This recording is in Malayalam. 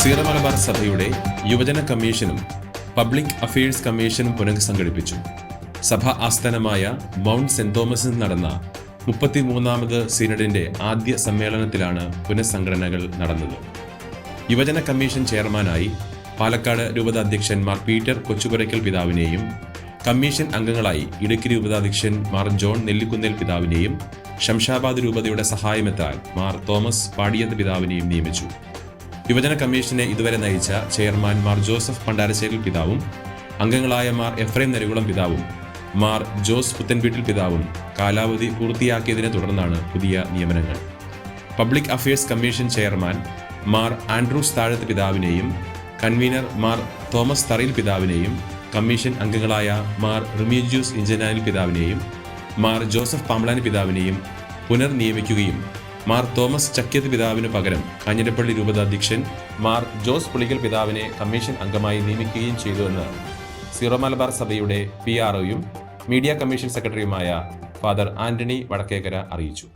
സീറോ മലബാർ സഭയുടെ യുവജന കമ്മീഷനും പബ്ലിക് അഫയേഴ്സ് കമ്മീഷനും പുനഃസംഘടിപ്പിച്ചു. സഭ ആസ്ഥാനമായ മൗണ്ട് സെന്റ് തോമസിൽ നടന്ന 33ാമത് സിനഡിന്റെ ആദ്യ സമ്മേളനത്തിലാണ് പുനഃസംഘടനകൾ നടന്നത്. യുവജന കമ്മീഷൻ ചെയർമാനായി പാലക്കാട് രൂപത അധ്യക്ഷൻ മാർ പീറ്റർ കൊച്ചുപുരയ്ക്കൽ പിതാവിനെയും കമ്മീഷൻ അംഗങ്ങളായി ഇടുക്കി രൂപതാധ്യക്ഷൻ മാർ ജോൺ നെല്ലിക്കുന്നേൽ പിതാവിനെയും ശംഷാബാദ് രൂപതയുടെ സഹായമെത്താൻ മാർ തോമസ് പാടിയത്ത് പിതാവിനെയും നിയമിച്ചു. യുവജന കമ്മീഷനെ ഇതുവരെ നയിച്ച ചെയർമാൻ മാർ ജോസഫ് പണ്ടാരശ്ശേരിൽ പിതാവും അംഗങ്ങളായ മാർ എഫ്രൈം നരികുളം പിതാവും മാർ ജോസ് പുത്തൻവീട്ടിൽ പിതാവും കാലാവധി പൂർത്തിയാക്കിയതിനെ തുടർന്നാണ് പുതിയ നിയമനങ്ങൾ. Public affairs commission chairman Mar Andrews Thazhath പിതാവിനെയും കൺവീനർ മാർ തോമസ് തറയിൽ പിതാവിനെയും കമ്മീഷൻ അംഗങ്ങളായ മാർ റിമീജിയൂസ് ഇഞ്ചനാനിൽ പിതാവിനെയും മാർ ജോസഫ് പാമ്പ്ലാനി പിതാവിനെയും പുനർനിയമിക്കുകയും മാർ തോമസ് ചക്കിയത്ത് പിതാവിന് പകരം കാഞ്ഞിരപ്പള്ളി രൂപത അധ്യക്ഷൻ മാർ ജോസ് പുളിക്കൽ പിതാവിനെ കമ്മീഷൻ അംഗമായി നിയമിക്കുകയും ചെയ്തുവെന്ന് സീറോ മലബാർ സഭയുടെ PROയും മീഡിയ കമ്മീഷൻ സെക്രട്ടറിയുമായ ഫാദർ ആന്റണി വടക്കേക്കര അറിയിച്ചു.